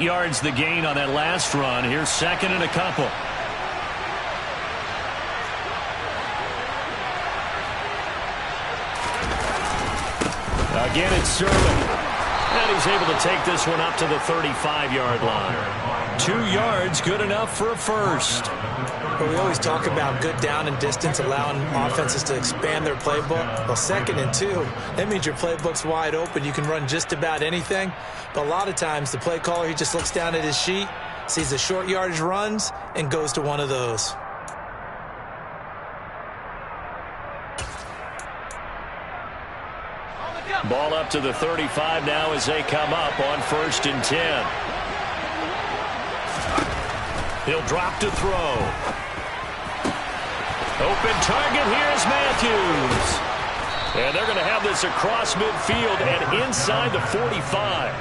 yards the gain on that last run. Here's second and a couple. Again, it's Sermon. And he's able to take this one up to the 35-yard line. 2 yards, good enough for a first. Well, we always talk about good down and distance, allowing offenses to expand their playbook. Well, 2nd and 2, that means your playbook's wide open. You can run just about anything. But a lot of times, the play caller, he just looks down at his sheet, sees the short yardage runs, and goes to one of those. Ball up to the 35 now as they come up on 1st and 10. He'll drop to throw. Open target, here's Matthews. And they're going to have this across midfield and inside the 45.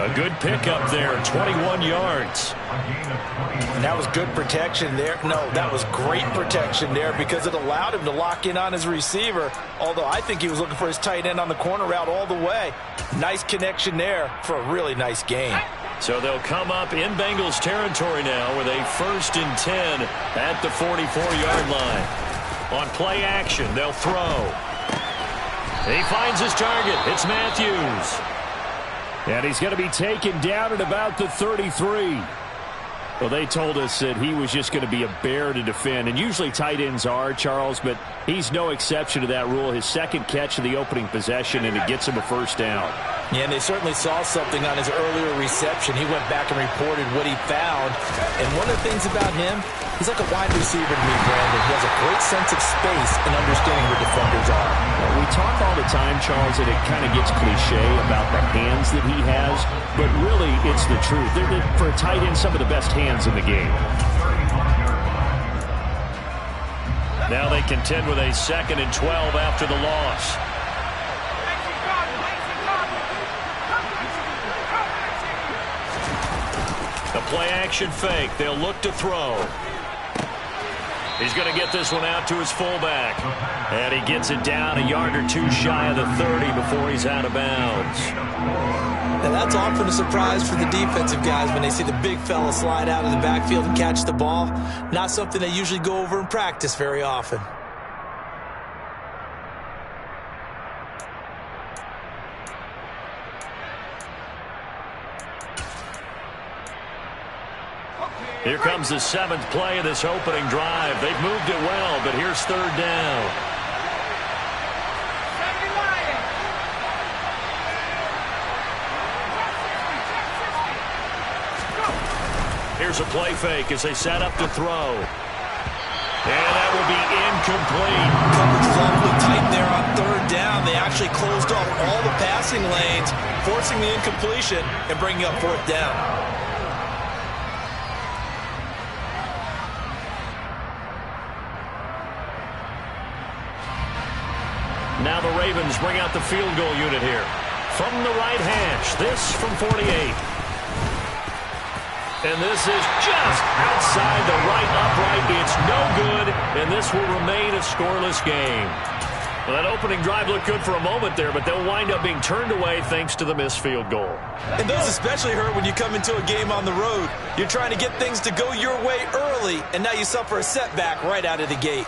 A good pickup there, 21 yards. And that was good protection there. No, that was great protection there because it allowed him to lock in on his receiver, although I think he was looking for his tight end on the corner route all the way. Nice connection there for a really nice gain. So they'll come up in Bengals territory now with a 1st and 10 at the 44-yard line. On play action, they'll throw. He finds his target. It's Matthews. And he's going to be taken down at about the 33. Well, they told us that he was just going to be a bear to defend. And usually tight ends are, Charles, but he's no exception to that rule. His second catch of the opening possession, and it gets him a first down. Yeah, and they certainly saw something on his earlier reception. He went back and reported what he found. And one of the things about him, he's like a wide receiver to me, Brandon. He has a great sense of space and understanding where defenders are. We talk all the time, Charles, and it kind of gets cliche about the hands that he has, but really it's the truth. They're, for a tight end, some of the best hands in the game. Now they contend with a 2nd and 12 after the loss. The play-action fake. They'll look to throw. He's going to get this one out to his fullback. And he gets it down a yard or 2 shy of the 30 before he's out of bounds. And that's often a surprise for the defensive guys when they see the big fella slide out of the backfield and catch the ball. Not something they usually go over in practice very often. Here comes the 7th play of this opening drive. They've moved it well, but here's 3rd down. Here's a play fake as they set up to throw. And that will be incomplete. Coverage was awfully tight there on 3rd down. They actually closed off all the passing lanes, forcing the incompletion and bringing up 4th down. Now the Ravens bring out the field goal unit here. From the right hash, this from 48. And this is just outside the right upright. It's no good, and this will remain a scoreless game. Well, that opening drive looked good for a moment there, but they'll wind up being turned away thanks to the missed field goal. And those especially hurt when you come into a game on the road. You're trying to get things to go your way early, and now you suffer a setback right out of the gate.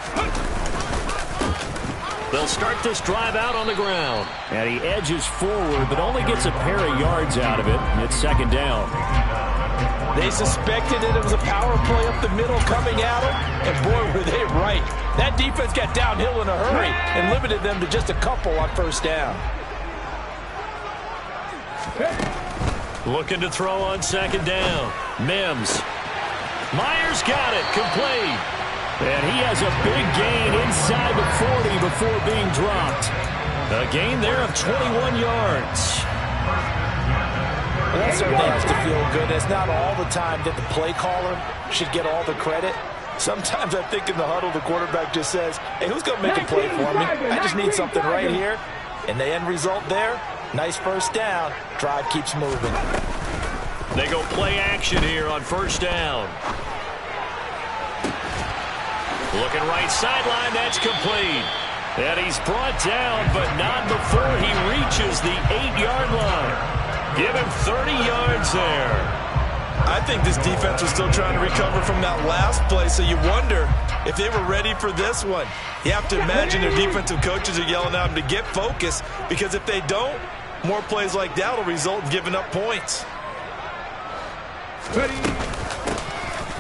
They'll start this drive out on the ground. And he edges forward, but only gets a pair of yards out of it. And it's 2nd down. They suspected that it was a power play up the middle coming at them, and boy, were they right. That defense got downhill in a hurry and limited them to just a couple on 1st down. Looking to throw on 2nd down. Mims. Myers got it. Complete. And he has a big gain inside the 40 before being dropped. A gain there of 21 yards. Well, that certainly has to feel good. It's not all the time that the play caller should get all the credit. Sometimes I think in the huddle the quarterback just says, hey, who's going to make a play for me? I just need something right here. And the end result there, nice 1st down. Drive keeps moving. They go play action here on 1st down. Looking right sideline, that's complete. And he's brought down, but not before he reaches the 8-yard line. Give him 30 yards there. I think this defense was still trying to recover from that last play, so you wonder if they were ready for this one. You have to imagine their defensive coaches are yelling at them to get focused, because if they don't, more plays like that will result in giving up points.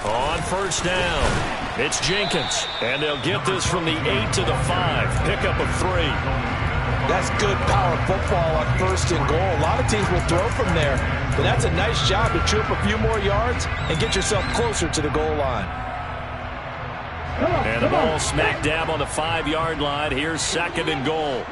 On first down, it's Jenkins, and they'll get this from the 8 to the 5. Pickup of 3. That's good power football on first and goal. A lot of teams will throw from there, but that's a nice job to chew up a few more yards and get yourself closer to the goal line. And the ball smack dab on the 5-yard line. Here's second and goal.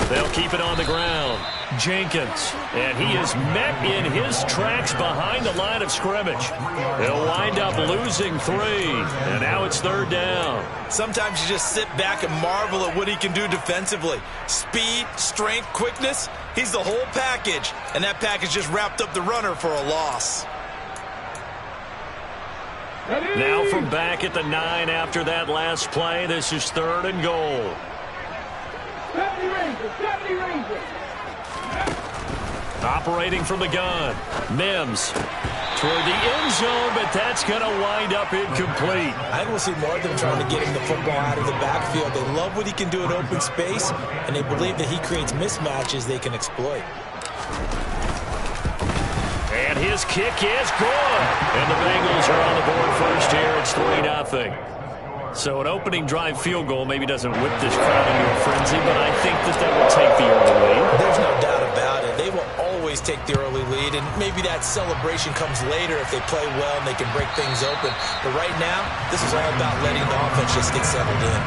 They'll keep it on the ground. Jenkins, and he is met in his tracks behind the line of scrimmage. They'll wind up losing 3, and now it's third down. Sometimes you just sit back and marvel at what he can do defensively. Speed, strength, quickness, he's the whole package, and that package just wrapped up the runner for a loss. Now from back at the 9 after that last play, this is third and goal. Operating from the gun, Mims toward the end zone, but that's going to wind up incomplete. I think we'll see more of them trying to get him the football out of the backfield. They love what he can do in open space, and they believe that he creates mismatches they can exploit. And his kick is good. And the Bengals are on the board first here. It's 3-0. So an opening drive field goal maybe doesn't whip this crowd into a frenzy, but I think that will take the early lead. There's no doubt about it. They will always take the early lead, and maybe that celebration comes later if they play well and they can break things open. But right now, this is all about letting the offense just get settled in.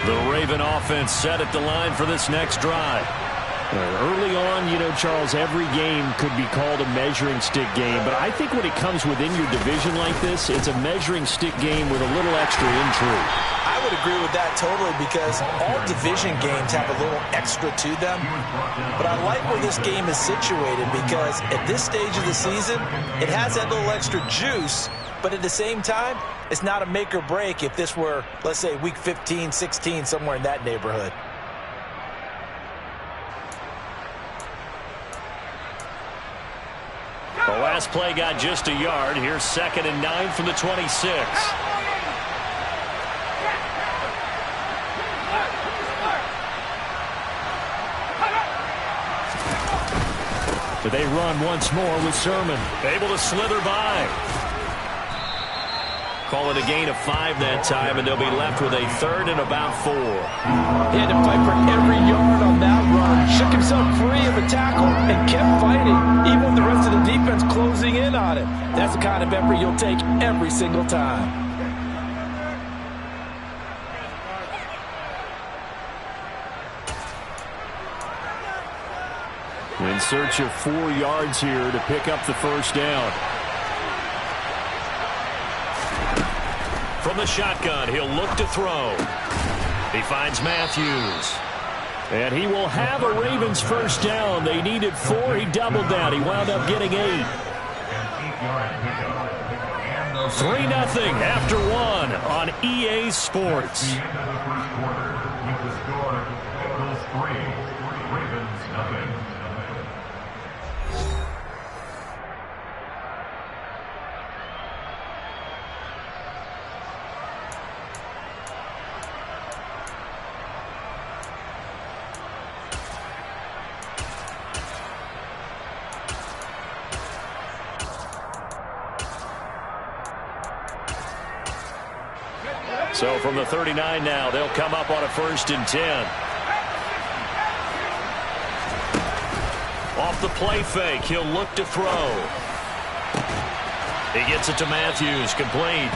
The Raven offense set at the line for this next drive. Early on, you know, Charles, every game could be called a measuring stick game. But I think when it comes within your division like this, it's a measuring stick game with a little extra intrigue. I would agree with that totally, because all division games have a little extra to them. But I like where this game is situated, because at this stage of the season, it has that little extra juice. But at the same time, it's not a make or break if this were, let's say, week 15, 16, somewhere in that neighborhood. The last play got just a yard. Here's second and 9 from the 26. But they run once more with Sermon. Able to slither by. Call it a gain of 5 that time, and they'll be left with a third and about 4. He had to fight for every yard on that run. Shook himself free of a tackle and kept fighting, even with the rest of the defense closing in on it. That's the kind of effort you'll take every single time. In search of 4 yards here to pick up the first down. From the shotgun, he'll look to throw. He finds Matthews. And he will have a Ravens first down. They needed 4. He doubled that. He wound up getting 8. 3-0 after 1 on EA Sports. So from the 39 now, they'll come up on a 1st and 10. Off the play fake, he'll look to throw. He gets it to Matthews, complete.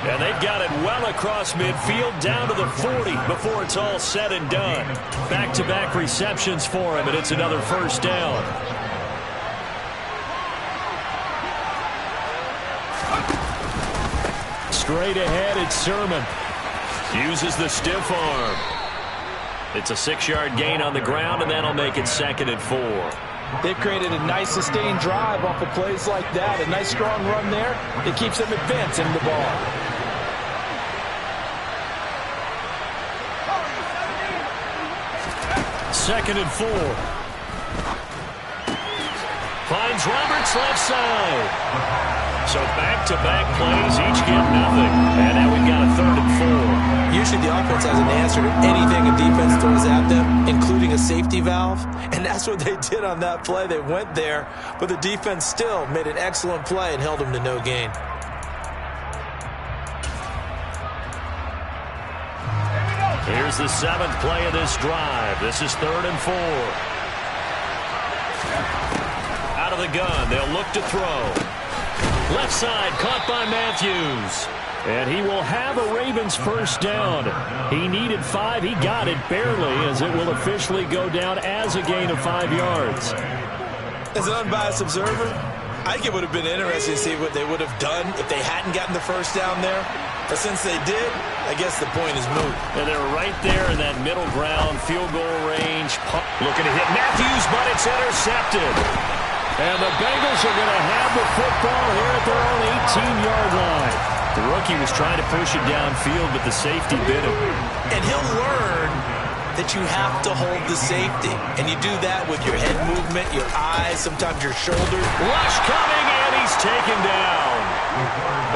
And they've got it well across midfield, down to the 40 before it's all said and done. Back-to-back receptions for him, and it's another first down. Straight ahead, it's Sermon. Uses the stiff arm. It's a 6-yard gain on the ground, and that'll make it 2nd and 4. They've created a nice sustained drive off of plays like that. A nice strong run there. It keeps them advancing the ball. 2nd and 4. Finds Roberts left side. So back-to-back plays, each get nothing. And now we've got a 3rd and 4. Usually the offense has an answer to anything a defense throws at them, including a safety valve. And that's what they did on that play. They went there, but the defense still made an excellent play and held them to no gain. Here's the 7th play of this drive. This is 3rd and 4. Out of the gun, they'll look to throw. Left side, caught by Matthews. And he will have a Ravens first down. He needed 5. He got it barely, as it will officially go down as a gain of 5 yards. As an unbiased observer, I think it would have been interesting to see what they would have done if they hadn't gotten the first down there. But since they did, I guess the point is moot. And they're right there in that middle ground, field goal range. Looking to hit Matthews, but it's intercepted. And the Bengals are going to have the football here at their own 18-yard line. The rookie was trying to push it downfield, but the safety bit him. And he'll learn that you have to hold the safety. And you do that with your head movement, your eyes, sometimes your shoulders. Rush coming, and he's taken down.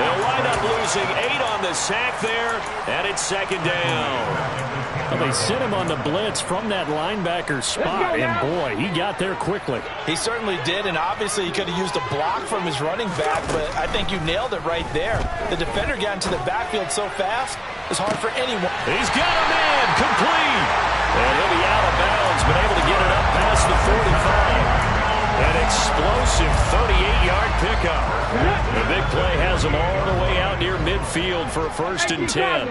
They'll wind up losing 8 on the sack there, and it's 2nd down. Well, they sent him on the blitz from that linebacker spot, and boy, he got there quickly. He certainly did, and obviously he could have used a block from his running back, but I think you nailed it right there. The defender got into the backfield so fast, it's hard for anyone. He's got a man, complete. And he'll be out of bounds, but able to get it up past the 45. An explosive 38-yard pickup. The big play has him all the way out near midfield for a 1st and 10.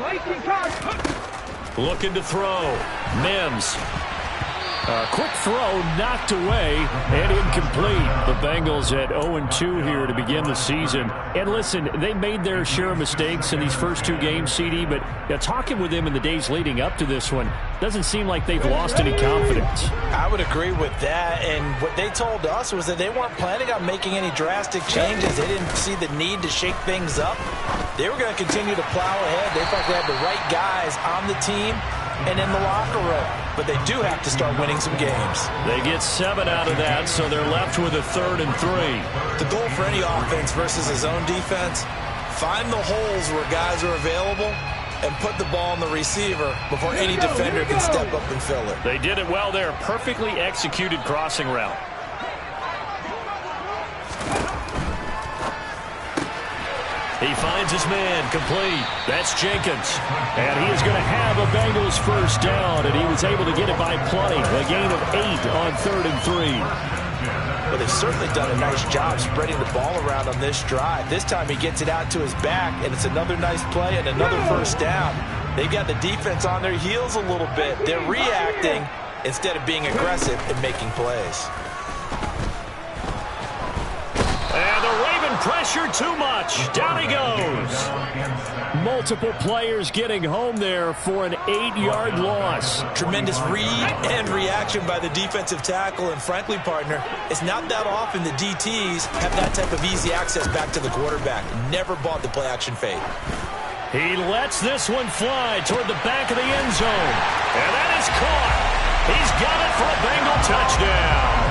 Looking to throw. Mims. Quick throw, knocked away, and incomplete. The Bengals at 0-2 here to begin the season. And listen, they made their share of mistakes in these first 2 games, CD, but talking with them in the days leading up to this one, doesn't seem like they've lost any confidence. I would agree with that, and what they told us was that they weren't planning on making any drastic changes. They didn't see the need to shake things up. They were going to continue to plow ahead. They thought they had the right guys on the team and in the locker room. But they do have to start winning some games. They get 7 out of that, so they're left with a 3rd and 3. The goal for any offense versus his own defense, find the holes where guys are available and put the ball on the receiver before any defender can step up and fill it. They did it well there. Perfectly executed crossing route. He finds his man, complete. That's Jenkins. And he is going to have a Bengals first down, and he was able to get it by plenty. A gain of 8 on 3rd and 3. Well, they've certainly done a nice job spreading the ball around on this drive. This time he gets it out to his back, and it's another nice play and another first down. They've got the defense on their heels a little bit. They're reacting instead of being aggressive and making plays. And the Raven pressure too much. Down he goes. Multiple players getting home there for an 8-yard loss. Tremendous read and reaction by the defensive tackle. And frankly, partner, it's not that often the DTs have that type of easy access back to the quarterback. Never bought the play-action fade. He lets this one fly toward the back of the end zone. And that is caught. He's got it for a Bengal touchdown.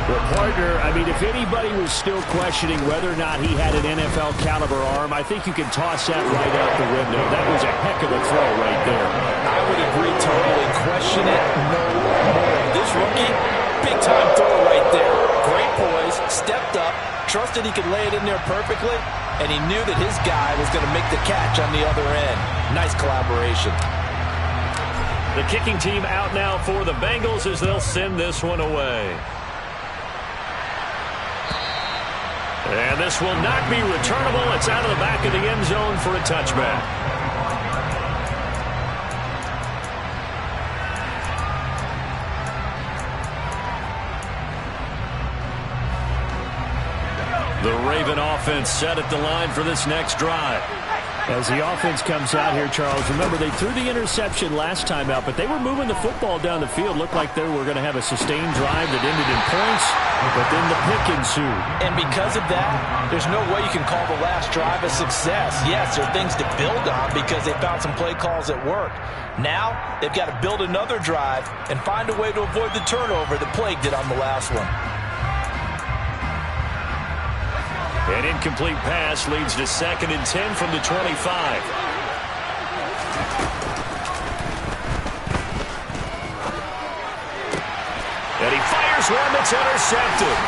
Well, partner, I mean, if anybody was still questioning whether or not he had an NFL caliber arm, I think you can toss that right out the window. That was a heck of a throw right there. I would agree totally. Question it no more. This rookie, big-time throw right there. Great poise, stepped up, trusted he could lay it in there perfectly, and he knew that his guy was going to make the catch on the other end. Nice collaboration. The kicking team out now for the Bengals as they'll send this one away. And this will not be returnable. It's out of the back of the end zone for a touchback. The Raven offense set at the line for this next drive. As the offense comes out here, Charles, remember they threw the interception last time out, but they were moving the football down the field. Looked like they were going to have a sustained drive that ended in points, but then the pick ensued. And because of that, there's no way you can call the last drive a success. Yes, there are things to build on because they found some play calls that work. Now, they've got to build another drive and find a way to avoid the turnover that plagued it on the last one. An incomplete pass leads to 2nd and 10 from the 25. And he fires one that's intercepted.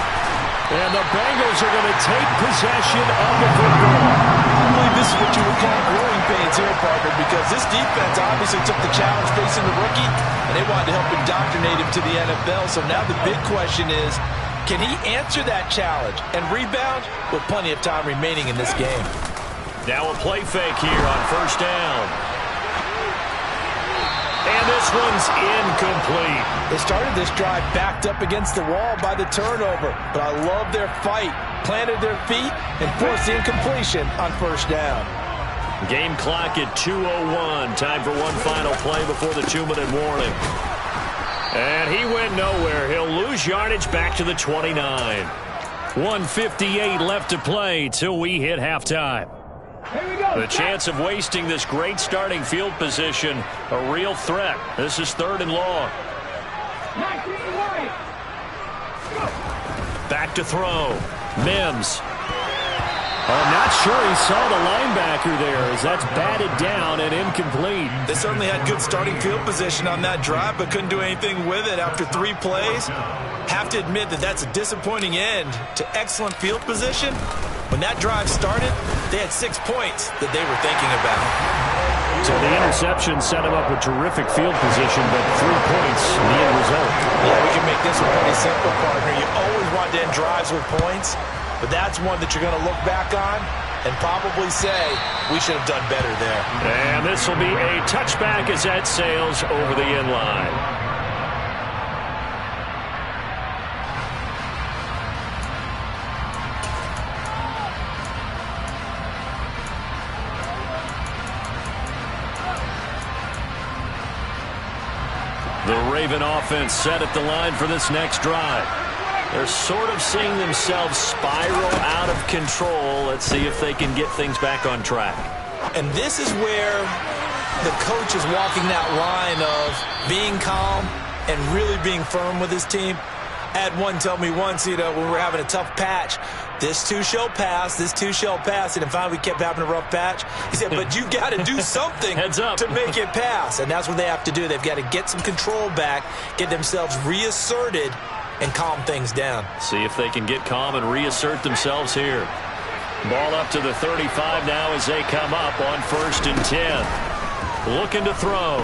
And the Bengals are going to take possession of the football. I believe this is what you would call growing pains here, partner, because this defense obviously took the challenge facing the rookie, and they wanted to help indoctrinate him to the NFL. So now the big question is, can he answer that challenge and rebound with plenty of time remaining in this game? Now a play fake here on 1st down. And this one's incomplete. They started this drive backed up against the wall by the turnover, but I love their fight. Planted their feet and forced the incompletion on 1st down. Game clock at 2:01. Time for one final play before the 2-minute warning. And he went nowhere. He'll lose yardage back to the 29. 1:58 left to play till we hit halftime. The chance of wasting this great starting field position, a real threat. This is 3rd and long. Back to throw. Mims. I'm not sure he saw the linebacker there as that's batted down and incomplete. They certainly had good starting field position on that drive, but couldn't do anything with it after 3 plays. Have to admit that that's a disappointing end to excellent field position. When that drive started, they had 6 points that they were thinking about. So the interception set him up with terrific field position, but 3 points in the end result. Yeah, we can make this one pretty simple, partner. You always want to end drives with points, but that's one that you're going to look back on and probably say, we should have done better there. And this will be a touchback as that sails over the end line. The Raven offense set at the line for this next drive. They're sort of seeing themselves spiral out of control. Let's see if they can get things back on track. And this is where the coach is walking that line of being calm and really being firm with his team. I had one tell me once, when we were having a tough patch, this too shall pass, this too shall pass. And finally we kept having a rough patch. He said, but you got to do something Heads up. to make it pass. And that's what they have to do. They've got to get some control back, get themselves reasserted, and calm things down. See if they can get calm and reassert themselves here. Ball up to the 35 now as they come up on 1st and 10. Looking to throw.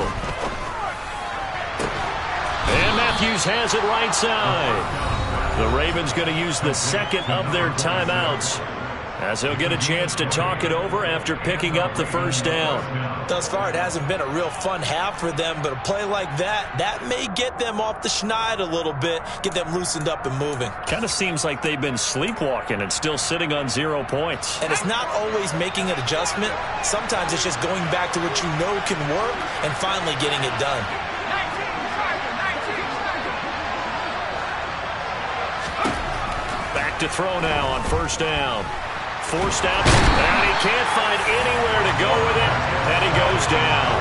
And Matthews has it right side. The Ravens going to use the 2nd of their timeouts as he'll get a chance to talk it over after picking up the 1st down. Thus far, it hasn't been a real fun half for them, but a play like that may get them off the schneid a little bit, get them loosened up and moving. Kind of seems like they've been sleepwalking and still sitting on 0 points. And it's not always making an adjustment. Sometimes it's just going back to what you know can work and finally getting it done. Back to throw now on 1st down. Forced out, and he can't find anywhere to go with it, and he goes down.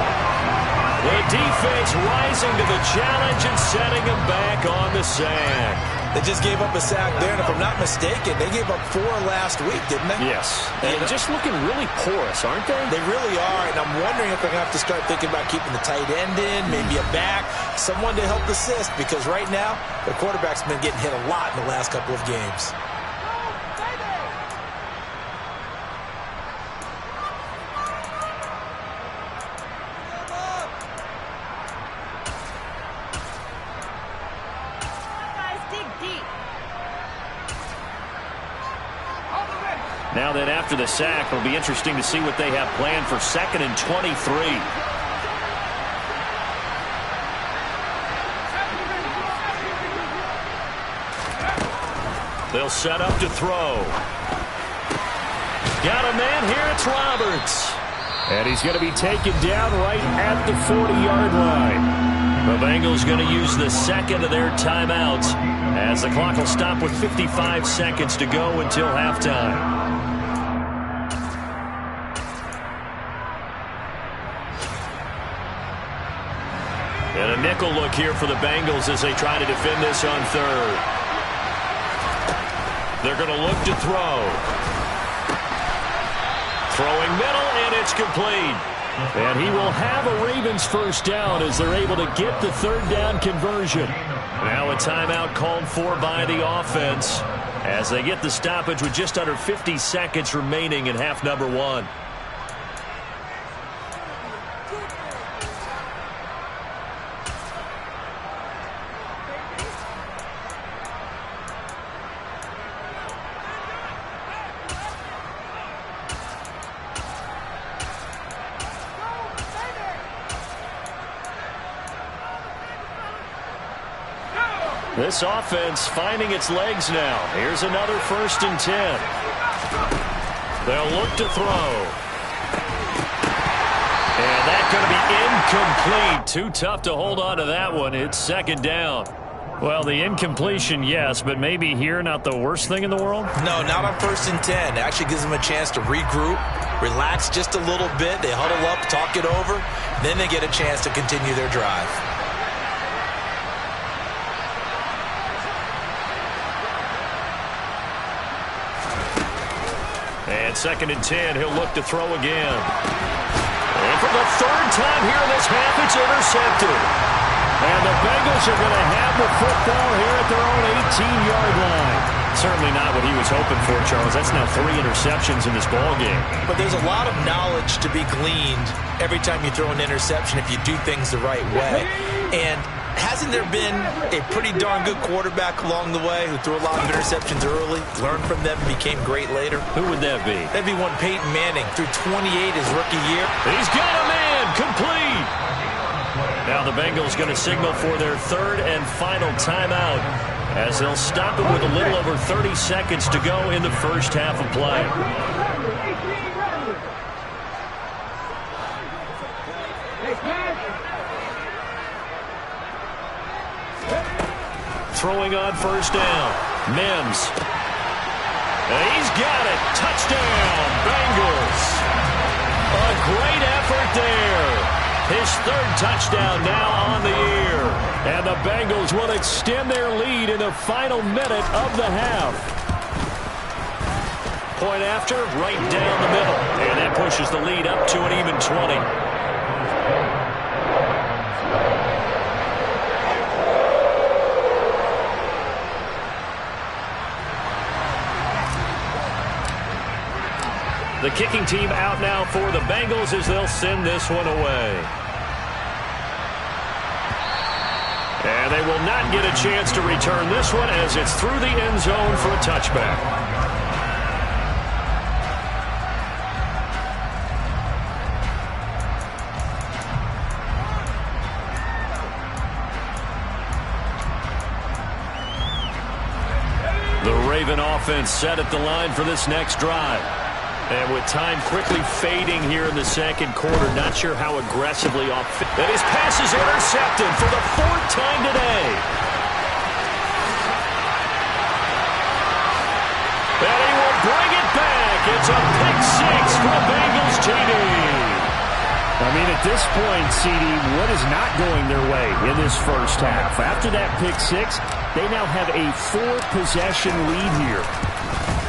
The defense rising to the challenge and setting him back on the sack. They just gave up a sack there, and if I'm not mistaken, they gave up 4 last week, didn't they? Yes, and just looking really porous, aren't they? They really are, and I'm wondering if they're going to have to start thinking about keeping the tight end in, maybe a back, someone to help assist, because right now, their quarterback's been getting hit a lot in the last couple of games. Now that after the sack, it'll be interesting to see what they have planned for 2nd and 23. They'll set up to throw. Got a man here, it's Roberts. And he's going to be taken down right at the 40-yard line. The Bengals going to use the second of their timeouts as the clock will stop with 55 seconds to go until halftime. And a nickel look here for the Bengals as they try to defend this on third. They're going to look to throw. Throwing middle, and it's complete. And he will have a Ravens first down as they're able to get the third down conversion. Now a timeout called for by the offense as they get the stoppage with just under 50 seconds remaining in half number one. This offense finding its legs now. Here's another 1st and 10. They'll look to throw. And that's going to be incomplete. Too tough to hold on to that one. It's 2nd down. Well, the incompletion, yes, but maybe here not the worst thing in the world? No, not on 1st and 10. It actually gives them a chance to regroup, relax just a little bit. They huddle up, talk it over. Then they get a chance to continue their drive. And 2nd and 10, he'll look to throw again. And for the 3rd time here in this half, it's intercepted. And the Bengals are going to have the football here at their own 18-yard line. Certainly not what he was hoping for, Charles. That's now 3 interceptions in this ball game. But there's a lot of knowledge to be gleaned every time you throw an interception if you do things the right way. And hasn't there been a pretty darn good quarterback along the way who threw a lot of interceptions early, learned from them, and became great later? Who would that be? That'd be one Peyton Manning, threw 28 his rookie year. He's got a man, complete. Now the Bengals going to signal for their 3rd and final timeout as they'll stop it with a little over 30 seconds to go in the first half of play. Throwing on 1st down. Mims. And he's got it. Touchdown, Bengals. A great effort there. His 3rd touchdown now on the year. And the Bengals will extend their lead in the final minute of the half. Point after, right down the middle. And that pushes the lead up to an even 20. The kicking team out now for the Bengals as they'll send this one away. And they will not get a chance to return this one as it's through the end zone for a touchback. The Raven offense set at the line for this next drive. And with time quickly fading here in the 2nd quarter, not sure how aggressively off. And his pass is intercepted for the 4th time today. And he will bring it back. It's a pick 6 for Bengals TD. I mean, at this point, CD, what is not going their way in this first half? After that pick 6, they now have a 4-possession lead here.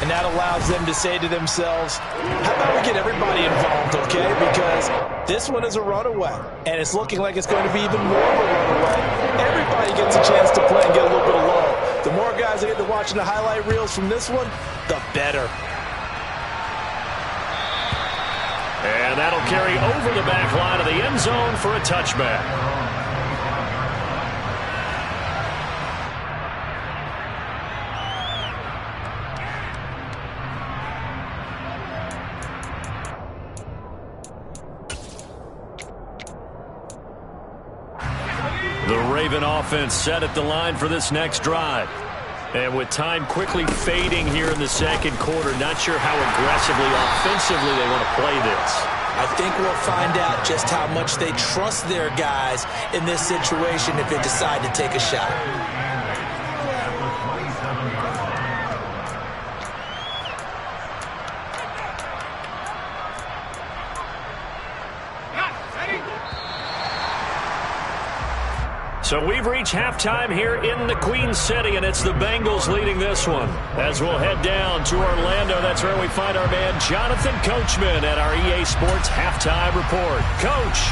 And that allows them to say to themselves, how about we get everybody involved, okay? Because this one is a runaway, and it's looking like it's going to be even more of a runaway. Everybody gets a chance to play and get a little bit of love. The more guys that get to watching the highlight reels from this one, the better. And that'll carry over the back line of the end zone for a touchback. The Raven offense set at the line for this next drive. And with time quickly fading here in the 2nd quarter, not sure how aggressively, offensively they want to play this. I think we'll find out just how much they trust their guys in this situation if they decide to take a shot. So we've reached halftime here in the Queen City, and it's the Bengals leading this one. As we'll head down to Orlando, that's where we find our man Jonathan Coachman at our EA Sports Halftime Report. Coach.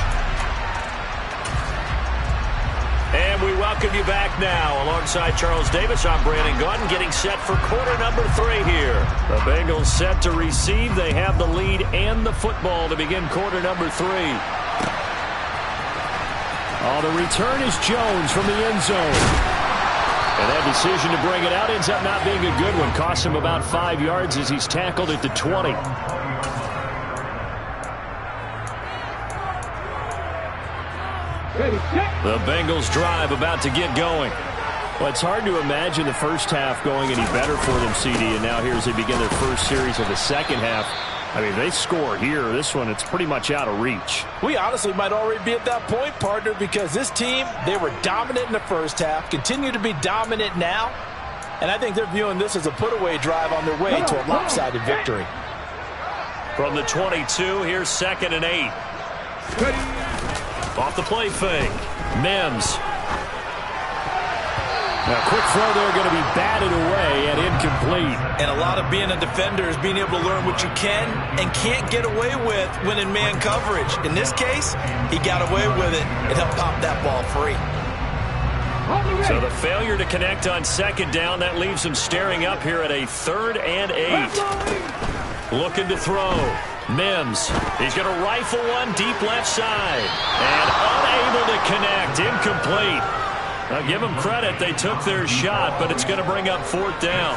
And we welcome you back now. Alongside Charles Davis, I'm Brandon Gaudin, getting set for quarter number 3 here. The Bengals set to receive. They have the lead and the football to begin quarter number 3. Oh, the return is Jones from the end zone. And that decision to bring it out ends up not being a good one. Costs him about 5 yards as he's tackled at the 20. The Bengals drive about to get going. Well, it's hard to imagine the first half going any better for them, CD. And now here as they begin their first series of the second half. I mean, they score here. This one, it's pretty much out of reach. We honestly might already be at that point, partner, because this team, they were dominant in the first half, continue to be dominant now, and I think they're viewing this as a put-away drive on their way to a lopsided victory. From the 22, here's 2nd and 8. Off the play fake. Mims. Now, quick throw there, going to be batted away and incomplete. And a lot of being a defender is being able to learn what you can and can't get away with when in man coverage. In this case, he got away with it and helped pop that ball free. So the failure to connect on 2nd down, that leaves him staring up here at a 3rd and 8. Looking to throw. Mims. He's going to rifle one deep left side. And unable to connect. Incomplete. Now, give them credit. They took their shot, but it's going to bring up 4th down.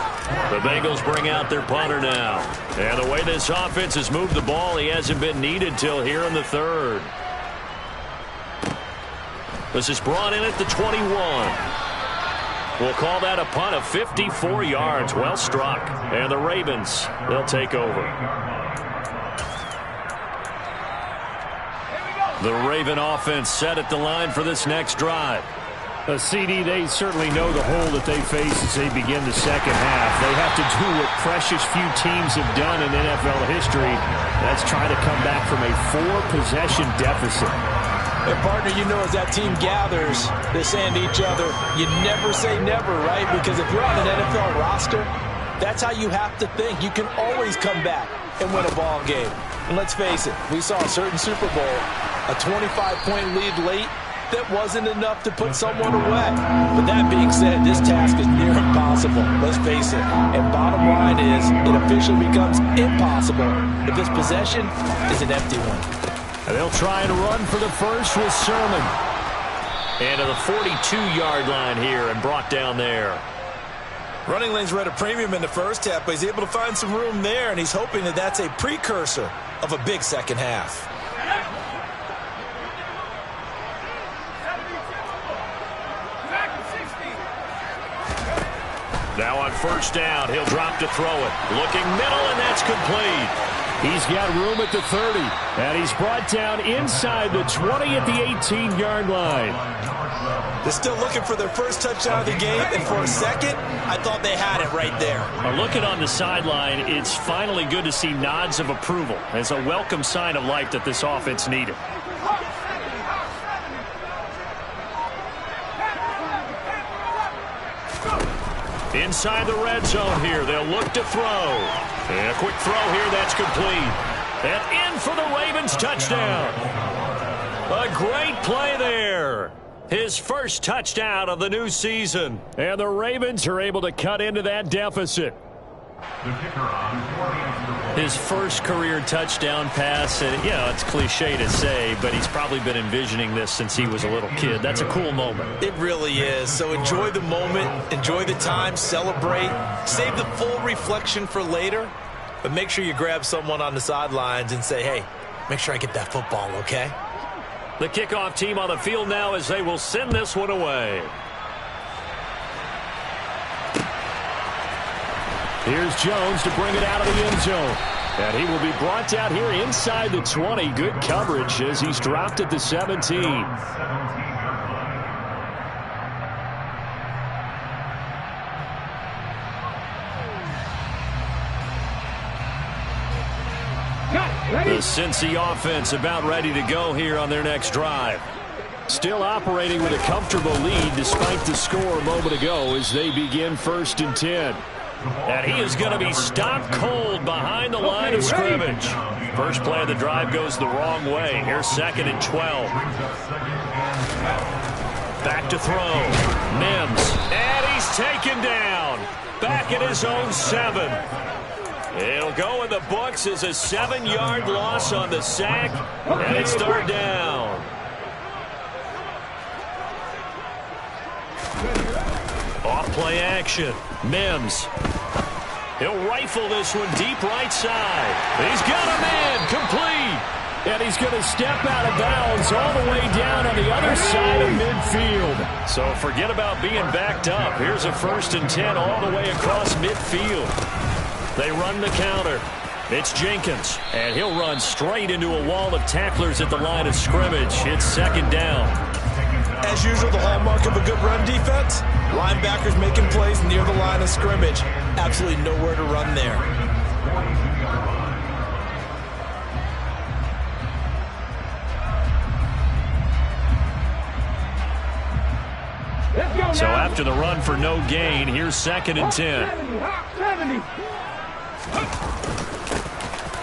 The Bengals bring out their punter now. And the way this offense has moved the ball, he hasn't been needed till here in the 3rd. This is brought in at the 21. We'll call that a punt of 54 yards. Well struck. And the Ravens, they'll take over. The Raven offense set at the line for this next drive. CD, they certainly know the hole that they face as they begin the second half. They have to do what precious few teams have done in NFL history. That's try to come back from a 4-possession deficit. And, partner, you know as that team gathers, they're saying to each other, you never say never, right? Because if you're on an NFL roster, that's how you have to think. You can always come back and win a ball game. And let's face it, we saw a certain Super Bowl, a 25-point lead late, that wasn't enough to put someone away. But that being said, this task is near impossible. Let's face it. And bottom line is, it officially becomes impossible if this possession is an empty one. And they'll try and run for the first with Sermon. And to the 42-yard line here and brought down there. Running lanes were at a premium in the first half, but he's able to find some room there, and he's hoping that that's a precursor of a big second half. Now on 1st down, he'll drop to throw it. Looking middle, and that's complete. He's got room at the 30, and he's brought down inside the 20 at the 18-yard line. They're still looking for their first touchdown of the game, and for a second, I thought they had it right there. Looking on the sideline, it's finally good to see nods of approval. It's a welcome sign of life that this offense needed. Inside the red zone here, they'll look to throw. And a quick throw here, that's complete. And in for the Ravens touchdown. A great play there. His first touchdown of the new season. And the Ravens are able to cut into that deficit. His first career touchdown pass, and you know, it's cliche to say, but he's probably been envisioning this since he was a little kid. That's a cool moment. It really is. So enjoy the moment, enjoy the time, celebrate, save the full reflection for later, but make sure you grab someone on the sidelines and say, hey, make sure I get that football, okay? The kickoff team on the field now as they will send this one away. Here's Jones to bring it out of the end zone. And he will be brought down here inside the 20. Good coverage as he's dropped at the 17. The Cincy offense about ready to go here on their next drive. Still operating with a comfortable lead despite the score a moment ago as they begin 1st and 10. And he is going to be stopped cold behind the line of scrimmage. First play of the drive goes the wrong way. Here's 2nd and 12. Back to throw. Mims. And he's taken down. Back at his own 7. It'll go in the books as a 7-yard loss on the sack. And it's 3rd down. Off play action. Mims. He'll rifle this one deep right side. He's got a man. Complete. And he's going to step out of bounds all the way down on the other side of midfield. So forget about being backed up. Here's a 1st and 10 all the way across midfield. They run the counter. It's Jenkins. And he'll run straight into a wall of tacklers at the line of scrimmage. It's 2nd down. As usual, the hallmark of a good run defense, linebackers making plays near the line of scrimmage. Absolutely nowhere to run there. So after the run for no gain, here's 2nd and 10.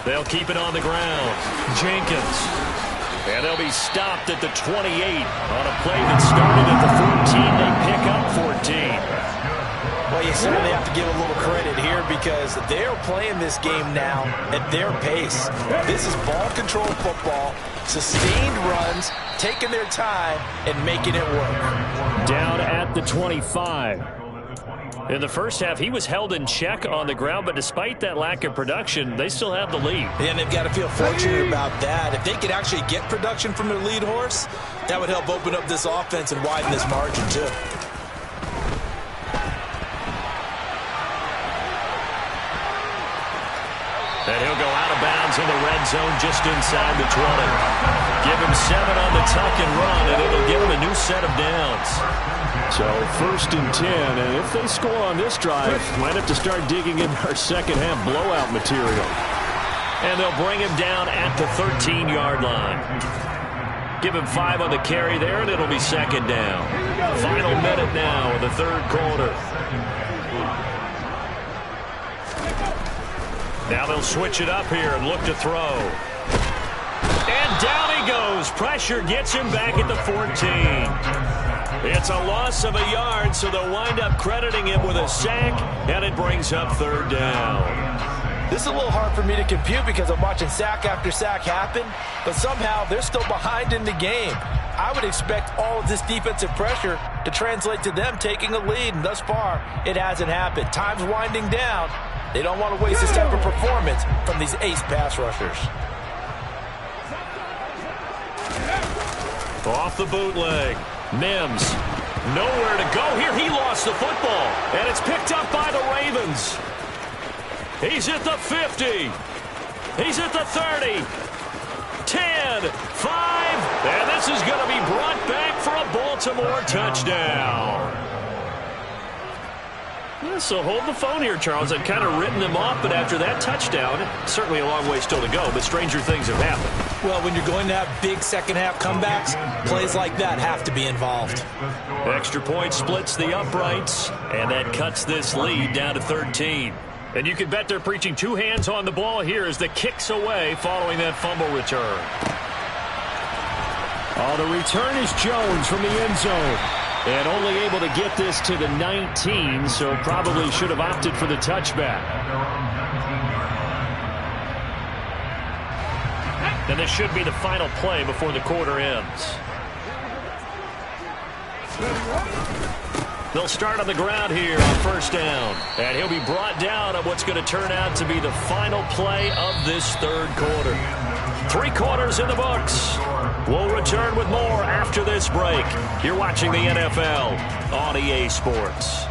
They'll keep it on the ground. Jenkins. And they'll be stopped at the 28 on a play that started at the 14. They pick up 14. Well, you certainly have to give a little credit here because they're playing this game now at their pace. This is ball control football, sustained runs, taking their time, and making it work. Down at the 25. In the first half, he was held in check on the ground, but despite that lack of production, they still have the lead. And they've got to feel fortunate about that. If they could actually get production from their lead horse, that would help open up this offense and widen this margin, too. And he'll go out of bounds in the red zone just inside the 20. Give him 7 on the tuck and run, and it'll give him a new set of downs. So 1st and 10, and if they score on this drive, might have to start digging in our second half blowout material. And they'll bring him down at the 13-yard line. Give him 5 on the carry there, and it'll be 2nd down. Final minute now of the 3rd quarter. Now they'll switch it up here and look to throw. And down he goes. Pressure gets him back at the 14. It's a loss of a yard, so they'll wind up crediting him with a sack, and it brings up 3rd down. This is a little hard for me to compute because I'm watching sack after sack happen, but somehow they're still behind in the game. I would expect all of this defensive pressure to translate to them taking a lead, and thus far, it hasn't happened. Time's winding down. They don't want to waste this type of performance from these ace pass rushers. Off the bootleg. Mims. Nowhere to go here. He lost the football. And it's picked up by the Ravens. He's at the 50. He's at the 30. 10, 5. And this is going to be brought back for a Baltimore touchdown. So hold the phone here, Charles. I've kind of written them off, but after that touchdown, certainly a long way still to go, but stranger things have happened. Well, when you're going to have big second-half comebacks, plays like that have to be involved. Extra point splits the uprights, and that cuts this lead down to 13. And you can bet they're preaching 2 hands on the ball here as the kick's away following that fumble return. Oh, the return is Jones from the end zone. And only able to get this to the 19, so probably should have opted for the touchback. And this should be the final play before the quarter ends. They'll start on the ground here on 1st down. And he'll be brought down on what's going to turn out to be the final play of this 3rd quarter. 3 quarters in the books. We'll return with more after this break. You're watching the NFL on EA Sports.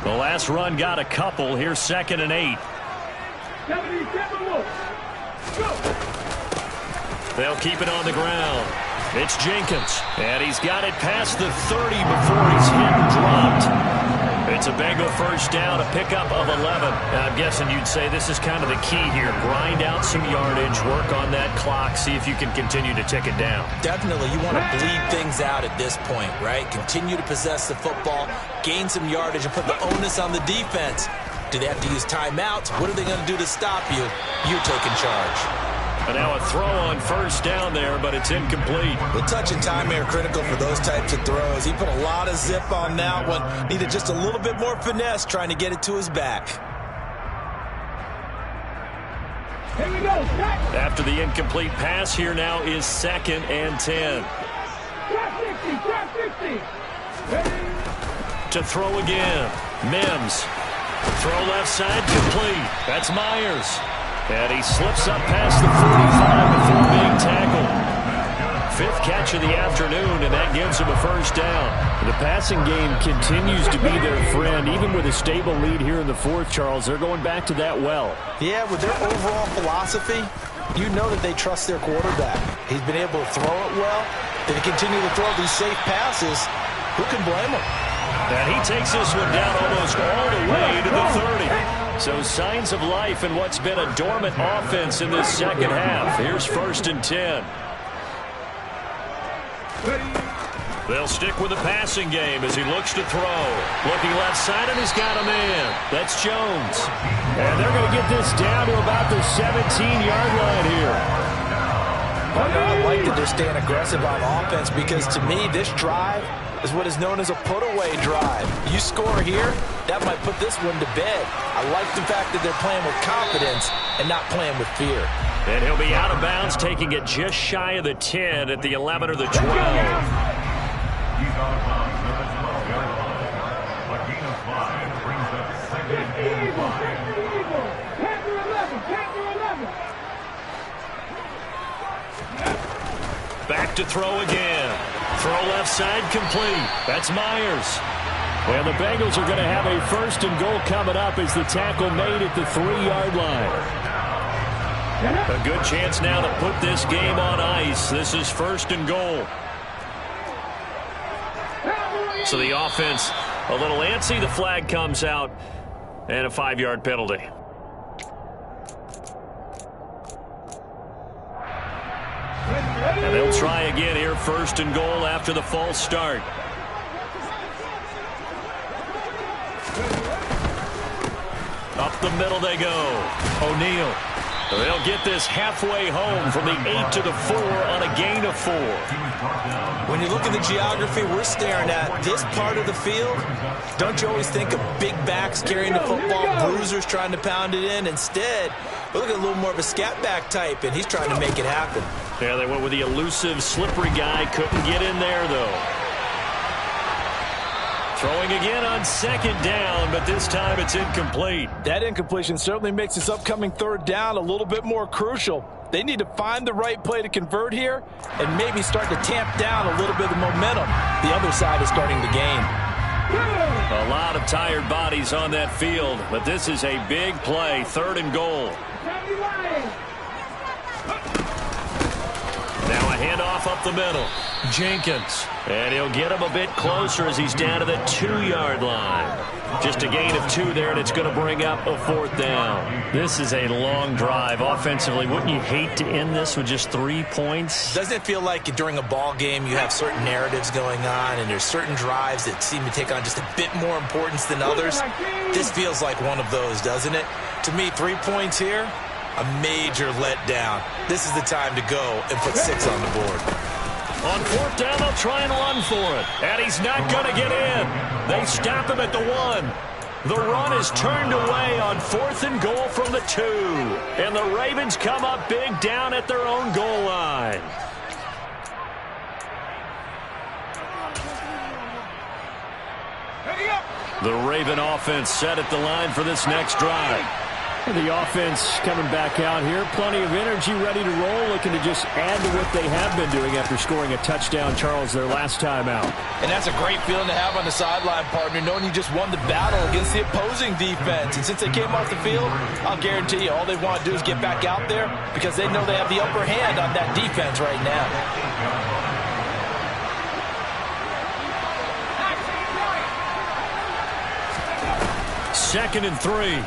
The last run got a couple. Here's 2nd and 8. They'll keep it on the ground. It's Jenkins, and he's got it past the 30 before he's hit and dropped. It's a Bengal first down, a pickup of 11. I'm guessing you'd say this is kind of the key here. Grind out some yardage, work on that clock, see if you can continue to tick it down. Definitely, you want to bleed things out at this point, right? Continue to possess the football, gain some yardage, and put the onus on the defense. Do they have to use timeouts? What are they going to do to stop you? You're taking charge. And now a throw on first down there, but it's incomplete. The touch and timing are critical for those types of throws. He put a lot of zip on that one. Needed just a little bit more finesse trying to get it to his back. Here we go. After the incomplete pass, here now is 2nd and 10. Drop 60. To throw again. Mims. Throw left side, complete. That's Myers. And he slips up past the 45 before being tackled. 5th catch of the afternoon, and that gives him a first down. The passing game continues to be their friend. Even with a stable lead here in the 4th, Charles, they're going back to that well. Yeah, with their overall philosophy, you know that they trust their quarterback. He's been able to throw it well. They continue to throw these safe passes. Who can blame him? And he takes this one down almost all the way to the 30. So signs of life in what's been a dormant offense in this second half. Here's 1st and 10. They'll stick with the passing game as he looks to throw. Looking left side, and he's got a man. That's Jones. And they're going to get this down to about the 17-yard line here. I like that they're staying aggressive on offense because, to me, this drive is what is known as a put-away drive. You score here, that might put this one to bed. I like the fact that they're playing with confidence and not playing with fear. And he'll be out of bounds, taking it just shy of the 10 at the 11 or the 12. He's out of bounds at the 12-yard line. A gain of 5 brings up 2nd and 8. Panther 11. Back to throw again. Throw left side, complete. That's Myers. Well, the Bengals are going to have a 1st and goal coming up as the tackle made at the 3-yard line. A good chance now to put this game on ice. This is 1st and goal. So the offense a little antsy. The flag comes out and a 5-yard penalty. And they'll try again here, 1st and goal after the false start. Up the middle they go. O'Neal. They'll get this halfway home from the 8 to the 4 on a gain of 4. When you look at the geography we're staring at, this part of the field, don't you always think of big backs carrying the football, bruisers trying to pound it in? Instead, we look at a little more of a scat back type, and he's trying to make it happen. Yeah, they went with the elusive, slippery guy. Couldn't get in there, though. Throwing again on 2nd down, but this time it's incomplete. That incompletion certainly makes this upcoming 3rd down a little bit more crucial. They need to find the right play to convert here and maybe start to tamp down a little bit of momentum. The other side is starting to gain. A lot of tired bodies on that field, but this is a big play, 3rd and goal. Now a handoff up the middle. Jenkins. And he'll get him a bit closer as he's down to the 2-yard line. Just a gain of 2 there, and it's going to bring up a 4th down. This is a long drive. Offensively, wouldn't you hate to end this with just 3 points? Doesn't it feel like during a ball game you have certain narratives going on and there's certain drives that seem to take on just a bit more importance than others? This feels like one of those, doesn't it? To me, 3 points here, a major letdown. This is the time to go and put 6 on the board. On 4th down, they'll try and run for it. And he's not going to get in. They stop him at the 1. The run is turned away on 4th and goal from the 2. And the Ravens come up big down at their own goal line. The Raven offense set at the line for this next drive. The offense coming back out here. Plenty of energy, ready to roll, looking to just add to what they have been doing after scoring a touchdown, Charles, their last time out. And that's a great feeling to have on the sideline, partner, knowing you just won the battle against the opposing defense. And since they came off the field, I'll guarantee you all they want to do is get back out there because they know they have the upper hand on that defense right now. Second and 3.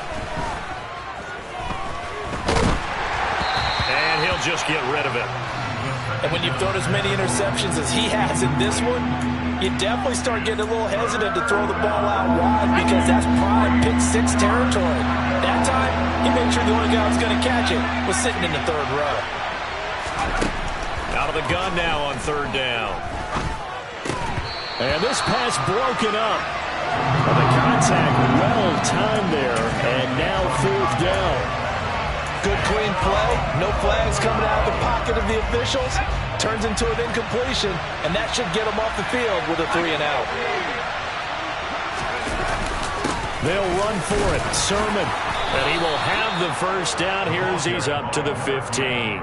And he'll just get rid of it. And when you've thrown as many interceptions as he has in this one, you definitely start getting a little hesitant to throw the ball out wide because that's prime pick 6 territory. That time, he made sure the only guy who was going to catch it was sitting in the third row. Out of the gun now on third down. And this pass broken up. Well, the contact well timed there, and now fourth down. Good clean play. No flags coming out of the pocket of the officials. Turns into an incompletion, and that should get him off the field with a 3-and-out. They'll run for it. Sermon. And he will have the first down here as he's up to the 15.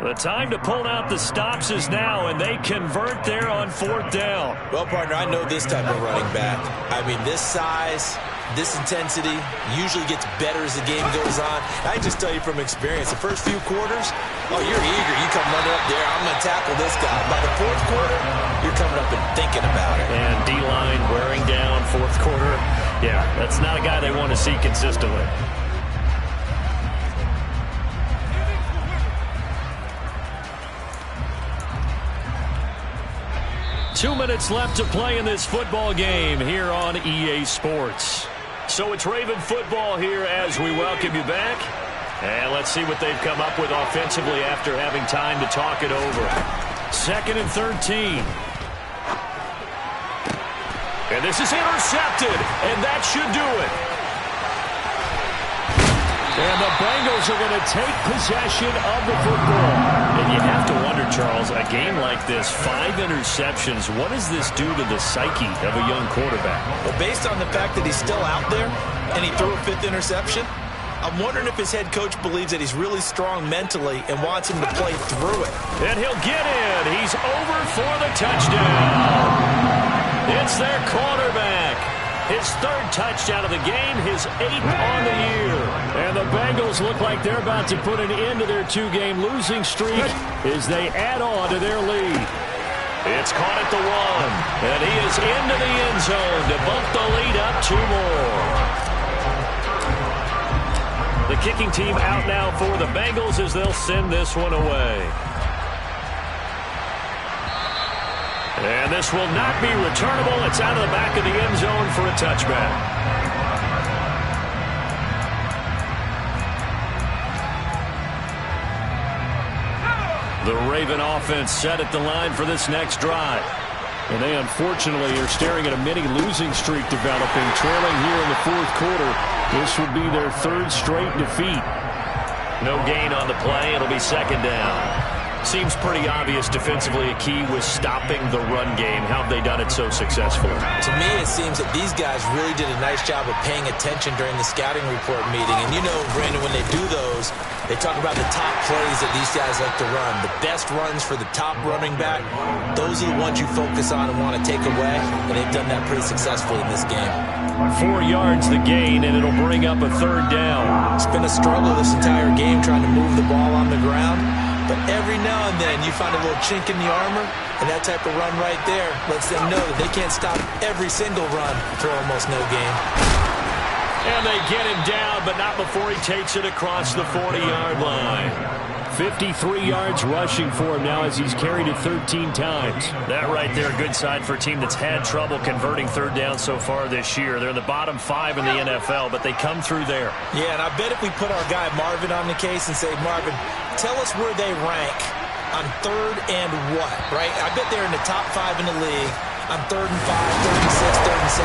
The time to pull out the stops is now, and they convert there on fourth down. Well, partner, I know this type of running back. I mean, this size, this intensity usually gets better as the game goes on. I just tell you from experience, the first few quarters, oh, you're eager. You come running up there, I'm going to tackle this guy. By the fourth quarter, you're coming up and thinking about it. And D-line wearing down fourth quarter. Yeah, that's not a guy they want to see consistently. 2 minutes left to play in this football game here on EA Sports. So it's Raven football here as we welcome you back. And let's see what they've come up with offensively after having time to talk it over. Second and 13. And this is intercepted, and that should do it. And the Bengals are going to take possession of the football. And you have to wonder, Charles, a game like this, 5 interceptions, what does this do to the psyche of a young quarterback? Well, based on the fact that he's still out there and he threw a 5th interception, I'm wondering if his head coach believes that he's really strong mentally and wants him to play through it. And he'll get in. He's over for the touchdown. It's their quarterback. His 3rd touchdown of the game, his 8th on the year. And the Bengals look like they're about to put an end to their 2-game losing streak as they add on to their lead. It's caught at the 1, and he is into the end zone to bump the lead up 2 more. The kicking team out now for the Bengals as they'll send this one away. And this will not be returnable. It's out of the back of the end zone for a touchback. The Raven offense set at the line for this next drive. And they unfortunately are staring at a mini losing streak developing, trailing here in the fourth quarter. This would be their 3rd straight defeat. No gain on the play. It'll be second down. Seems pretty obvious defensively a key was stopping the run game. How have they done it so successfully? To me, it seems that these guys really did a nice job of paying attention during the scouting report meeting. And you know, Brandon, when they do those, they talk about the top plays that these guys like to run. The best runs for the top running back, those are the ones you focus on and want to take away. And they've done that pretty successfully in this game. 4 yards the gain, and it'll bring up a 3rd down. It's been a struggle this entire game trying to move the ball on the ground. But every now and then you find a little chink in the armor, and that type of run right there lets them know that they can't stop every single run for almost no gain. And they get him down, but not before he takes it across the 40-yard line. 53 yards rushing for him now as he's carried it 13 times. That right there, a good sign for a team that's had trouble converting 3rd down so far this year. They're in the bottom 5 in the NFL, but they come through there. Yeah, and I bet if we put our guy Marvin on the case and say, Marvin, tell us where they rank on 3rd and what, right? I bet they're in the top 5 in the league on 3rd and 5, 3rd and 6, 3rd and 7.